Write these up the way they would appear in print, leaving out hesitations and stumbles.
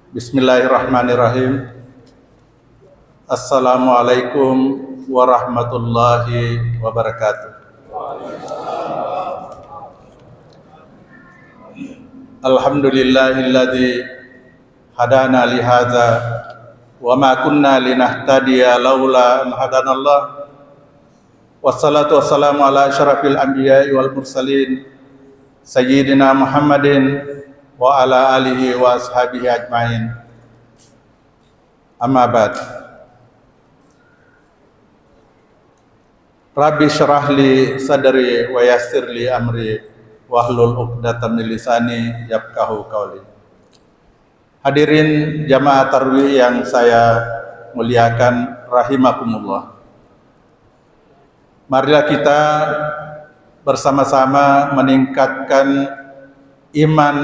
Bismillahirrahmanirrahim. Assalamualaikum warahmatullahi wabarakatuh. Alhamdulillahilladzi hadana li hadza wa ma kunna linahtadiya laula an hadanallah. Wassalatu wassalamu ala asyrafil anbiya'i wal mursalin sayyidina Muhammadin wa ala alihi wa ashabihi ajmain. Amma ba'd. Rabbi syrah li sadri wa yassir li amri wahlul 'uqdatam min lisani yafqahu qawli. Hadirin jamaah tarwih yang saya muliakan rahimakumullah. Marilah kita bersama-sama meningkatkan iman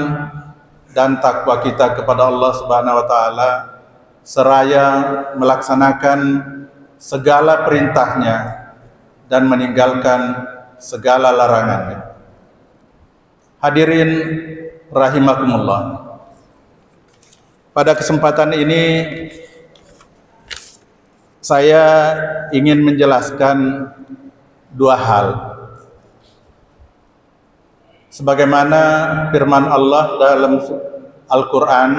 dan takwa kita kepada Allah Subhanahu wa taala seraya melaksanakan segala perintahnya dan meninggalkan segala larangannya. Hadirin rahimakumullah. Pada kesempatan ini saya ingin menjelaskan dua hal. Sebagaimana firman Allah dalam Al-Quran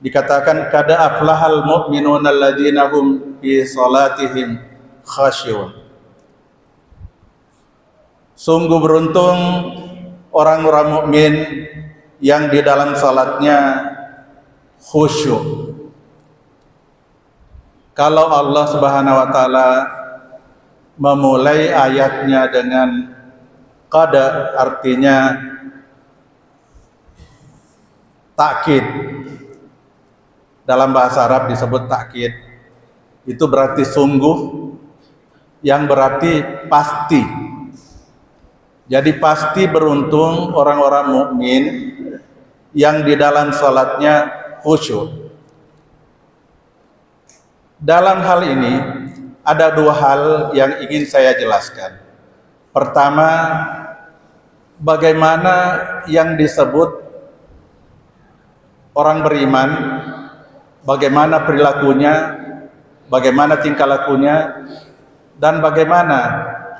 dikatakan qad aflahal mu'minuna alladzina hum fi salatihim khashi'un. Sungguh beruntung orang-orang mukmin yang di dalam salatnya khusyuk. Kalau Allah Subhanahu wa taala memulai ayatnya dengan qada, artinya takkid. Dalam bahasa Arab disebut takkid. Itu berarti sungguh, yang berarti pasti. Jadi pasti beruntung orang-orang mukmin yang di dalam salatnya khusyuk. Dalam hal ini ada dua hal yang ingin saya jelaskan. Pertama, bagaimana yang disebut orang beriman, bagaimana perilakunya, bagaimana tingkah lakunya, dan bagaimana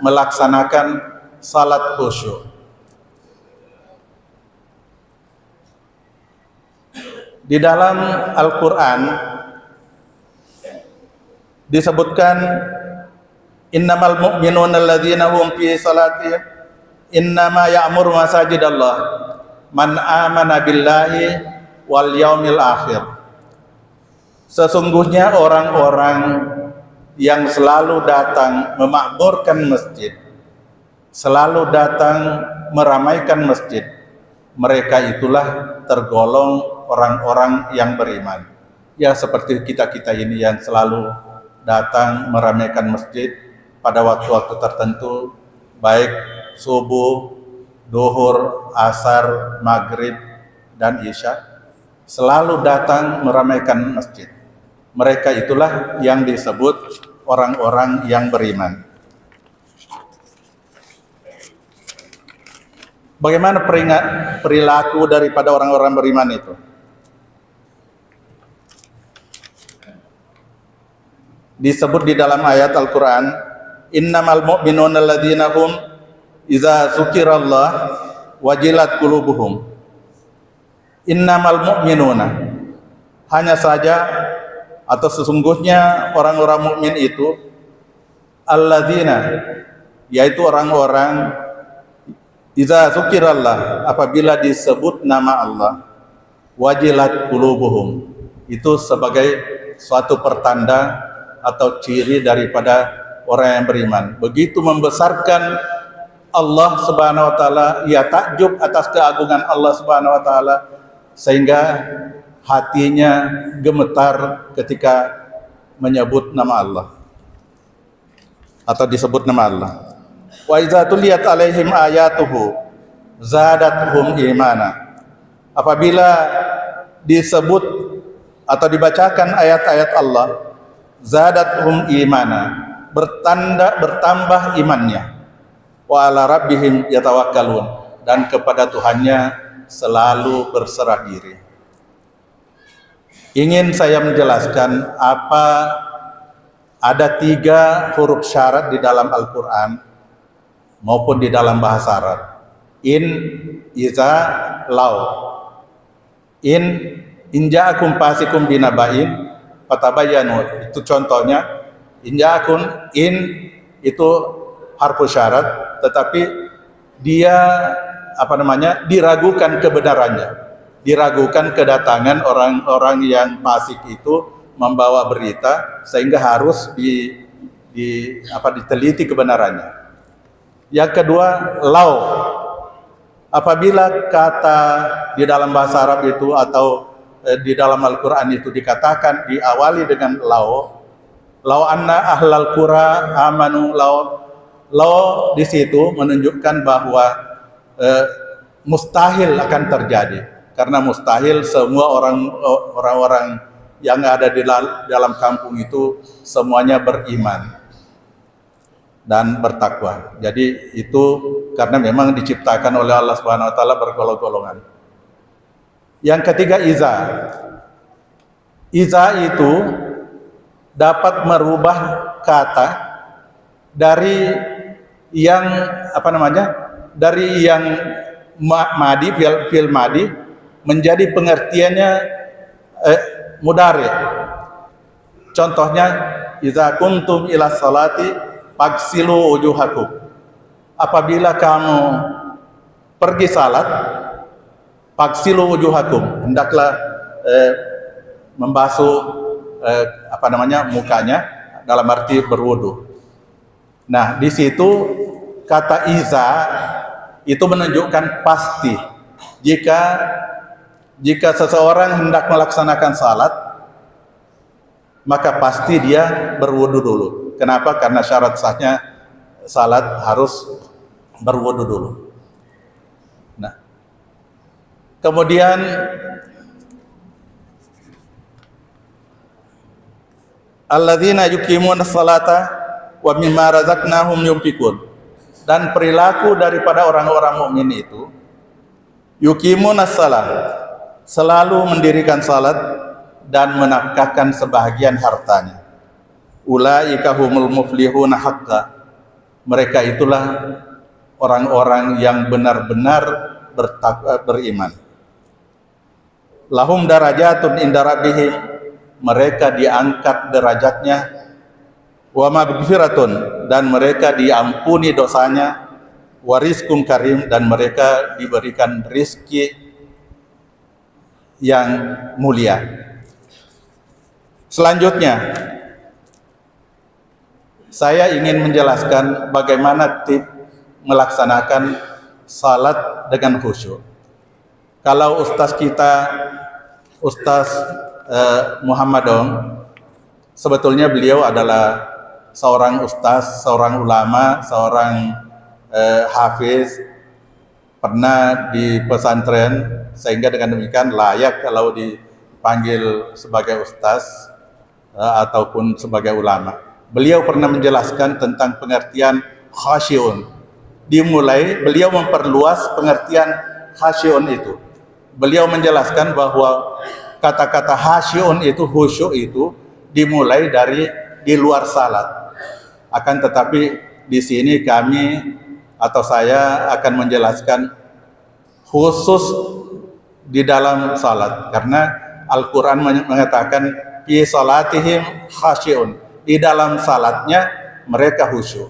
melaksanakan salat khusyuk. Di dalam Al-Quran disebutkan innamal mu'minuna alladzina hum fi salatihim innama ya'muru masajidallah man amana billahi wal yaumil akhir. Sesungguhnya orang-orang yang selalu datang memakmurkan masjid, selalu datang meramaikan masjid, mereka itulah tergolong orang-orang yang beriman. Ya, seperti kita-kita ini yang selalu datang meramaikan masjid pada waktu-waktu tertentu, baik subuh, duhur, asar, maghrib, dan isya, selalu datang meramaikan masjid. Mereka itulah yang disebut orang-orang yang beriman. Bagaimana perilaku daripada orang-orang beriman itu? Disebut di dalam ayat Al-Quran, innamal mu'minuna alladzina hum iza dzukirallah wajilat qulubuhum. Innamal mu'minuna, hanya saja atau sesungguhnya orang-orang mukmin itu alladzina, yaitu orang-orang iza dzukirallah, apabila disebut nama Allah, wajilat qulubuhum, itu sebagai suatu pertanda atau ciri daripada orang yang beriman. Begitu membesarkan Allah Subhanahu wa taala, ia takjub atas keagungan Allah Subhanahu wa taala sehingga hatinya gemetar ketika menyebut nama Allah atau disebut nama Allah. Wa idza tuliyat alaihim ayatuhu zadatuhum imana. Apabila disebut atau dibacakan ayat-ayat Allah, zadatuhum imana, bertambah imannya. Wa ala rabbihim yatawakkalun, dan kepada Tuhannya selalu berserah diri. ingin saya menjelaskan ada 3 huruf syarat di dalam Al-Quran maupun di dalam bahasa Arab. In, iza, lau. In ja'akum fasikum binaba'in fatabayyanu. Itu contohnya. In itu harfu syarat, tetapi dia diragukan kebenarannya, diragukan kedatangan orang-orang yang fasik itu membawa berita, sehingga harus diteliti kebenarannya. Yang kedua, lau. Apabila kata di dalam bahasa Arab itu atau di dalam Al-Quran itu dikatakan diawali dengan lau anna ahlal qura amanu, lau di situ menunjukkan bahwa mustahil akan terjadi, karena mustahil semua orang-orang yang ada di dalam kampung itu semuanya beriman dan bertakwa. Jadi itu karena memang diciptakan oleh Allah Subhanahu wa taala bergolong-golongan. Yang ketiga, iza. Iza itu dapat merubah kata dari yang dari yang madi, fi'il madi, menjadi pengertiannya mudhari. Contohnya, iza kuntum ila salati faghsilu wujuhakum. Apabila kamu pergi salat, faghsilu wujuhakum, hendaklah membasuh mukanya, dalam arti berwudu. Nah, di situ kata iza itu menunjukkan pasti. Jika seseorang hendak melaksanakan salat, maka pasti dia berwudu dulu. Kenapa? Karena syarat sahnya salat harus berwudu dulu. Nah, kemudian alladzina yuqimuna sholata wa mimma razaqnahum yunfiqun. Dan perilaku daripada orang-orang mukmin itu yuqimuna shalah, selalu mendirikan salat dan menafkahkan sebahagian hartanya. Ulaika humul muflihuna haqqa. Mereka itulah orang-orang yang benar-benar beriman. Lahum darajatun inda rabbihim, mereka diangkat derajatnya. Wa maghfiratun, dan mereka diampuni dosanya. Wa rizqun karim, dan mereka diberikan rizki yang mulia. Selanjutnya, saya ingin menjelaskan bagaimana tips melaksanakan salat dengan khusyuk. Kalau ustaz kita, Ustaz Muhammad Dong, sebetulnya beliau adalah seorang ustaz, seorang ulama, seorang hafiz, pernah di pesantren, sehingga dengan demikian layak kalau dipanggil sebagai ustaz ataupun sebagai ulama. Beliau pernah menjelaskan tentang pengertian khasyun. Beliau memperluas pengertian khasyun itu. Beliau menjelaskan bahwa kata-kata khasyun itu, khusyuk itu dimulai dari di luar salat. Akan tetapi di sini kami atau saya akan menjelaskan khusus di dalam salat, karena Al-Quran mengatakan fi salatihim khasyun. Di dalam salatnya mereka khusyuk.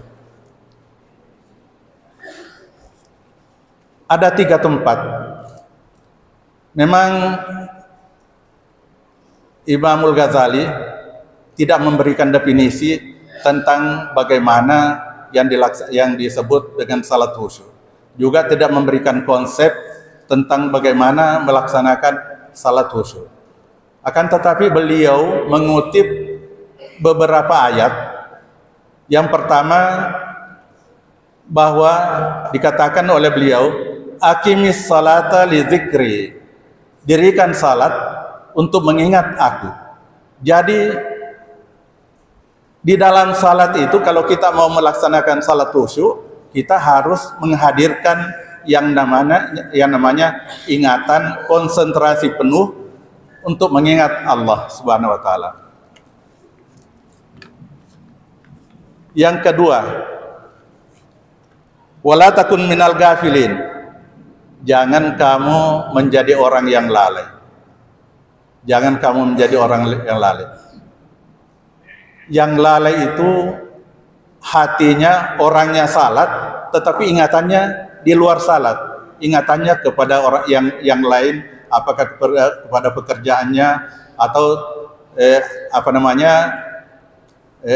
Ada 3 tempat. Memang Imamul Ghazali tidak memberikan definisi tentang bagaimana yang disebut dengan salat khusyuk. Juga tidak memberikan konsep tentang bagaimana melaksanakan salat khusyuk. Akan tetapi beliau mengutip beberapa ayat. Yang pertama, bahwa dikatakan oleh beliau, aqimis salata li dzikri, dirikan salat untuk mengingat aku. Jadi di dalam salat itu, kalau kita mau melaksanakan salat khusyuk, kita harus menghadirkan yang namanya ingatan, konsentrasi penuh untuk mengingat Allah Subhanahu wa taala. Yang kedua, wala takun minal ghafilin. Jangan kamu menjadi orang yang lalai. Jangan kamu menjadi orang yang lalai. Yang lalai itu hatinya orangnya salat, tetapi ingatannya di luar salat. Ingatannya kepada orang yang lain, apakah kepada pekerjaannya atau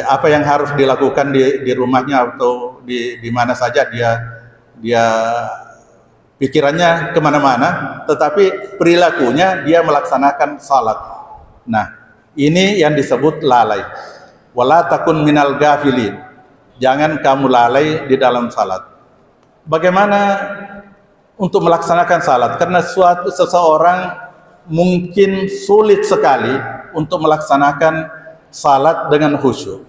apa yang harus dilakukan di rumahnya atau di mana saja dia pikirannya kemana-mana, tetapi perilakunya dia melaksanakan salat. Nah, ini yang disebut lalai. Wala takun minal ghafilin. Jangan kamu lalai di dalam salat. Bagaimana untuk melaksanakan salat? Karena seseorang mungkin sulit sekali untuk melaksanakan salat dengan khusyuk.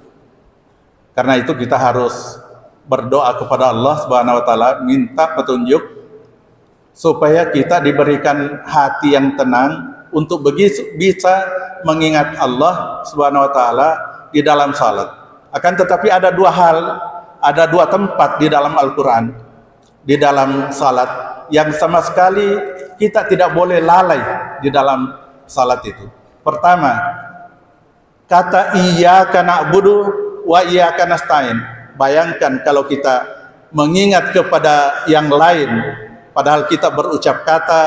Karena itu kita harus berdoa kepada Allah Subhanahu wa taala, minta petunjuk supaya kita diberikan hati yang tenang untuk bisa mengingat Allah Subhanahu wa taala di dalam salat. Akan tetapi ada dua tempat di dalam Al-Qur'an, di dalam salat yang sama sekali kita tidak boleh lalai di dalam salat itu. Pertama, kata iyyaka na'budu wa iyyaka nasta'in. Bayangkan kalau kita mengingat kepada yang lain, padahal kita berucap kata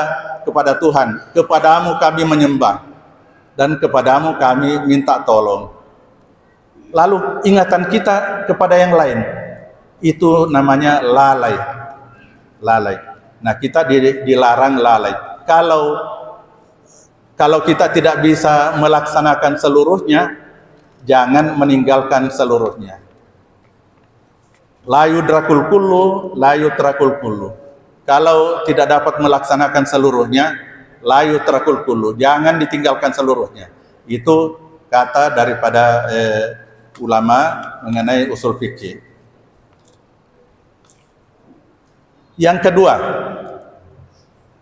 kepada Tuhan, kepadamu kami menyembah dan kepadamu kami minta tolong. Lalu ingatan kita kepada yang lain, itu namanya lalai. Lalai. Nah, kita dilarang lalai. Kalau kita tidak bisa melaksanakan seluruhnya, jangan meninggalkan seluruhnya. La yudrakul kullu, la yutrakul kullu. Kalau tidak dapat melaksanakan seluruhnya, la yutrakul kullu, jangan ditinggalkan seluruhnya. Itu kata daripada ulama mengenai usul fikih. Yang kedua,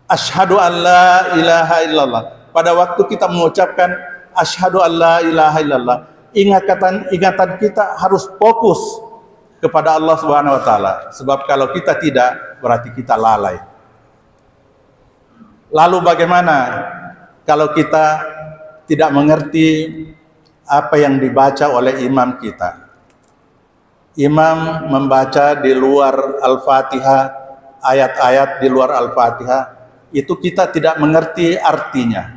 asyhadu an la ilaha illallah. Pada waktu kita mengucapkan asyhadu an la ilaha illallah, ingatan kita harus fokus kepada Allah Subhanahu wa taala. Sebab kalau kita tidak, berarti kita lalai. Lalu bagaimana kalau kita tidak mengerti apa yang dibaca oleh imam kita? Imam membaca di luar Al-Fatihah, ayat-ayat di luar Al-Fatihah, itu kita tidak mengerti artinya.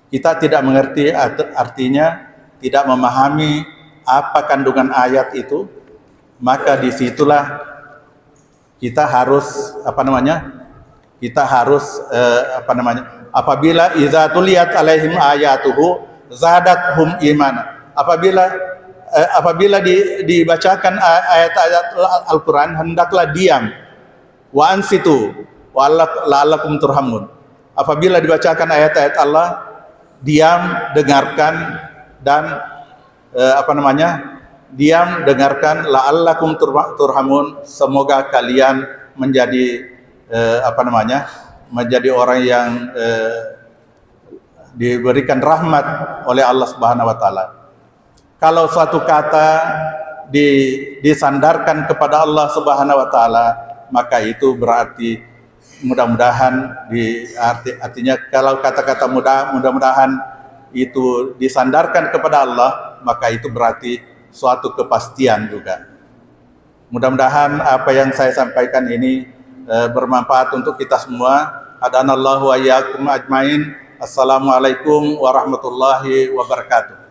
Kita tidak mengerti artinya, tidak memahami apa kandungan ayat itu, maka disitulah kita harus apabila iza tuliyat alaihim ayatuhu zadathum imana. Apabila dibacakan ayat-ayat Al-Quran, hendaklah diam. Wa ansitu la'allakum turhamun. Apabila dibacakan ayat-ayat Allah, diam, dengarkan, dan diam, dengarkan, la'allakum turhamun. Semoga kalian menjadi menjadi orang yang diberikan rahmat oleh Allah Subhanahu wa taala. Kalau suatu kata disandarkan kepada Allah Subhanahu wa taala, maka itu berarti mudah-mudahan artinya kalau kata-kata mudah-mudahan itu disandarkan kepada Allah, maka itu berarti suatu kepastian juga. Mudah-mudahan apa yang saya sampaikan ini bermanfaat untuk kita semua. Hadanallahu wa iyyakum ajmain. Assalamualaikum warahmatullahi wabarakatuh.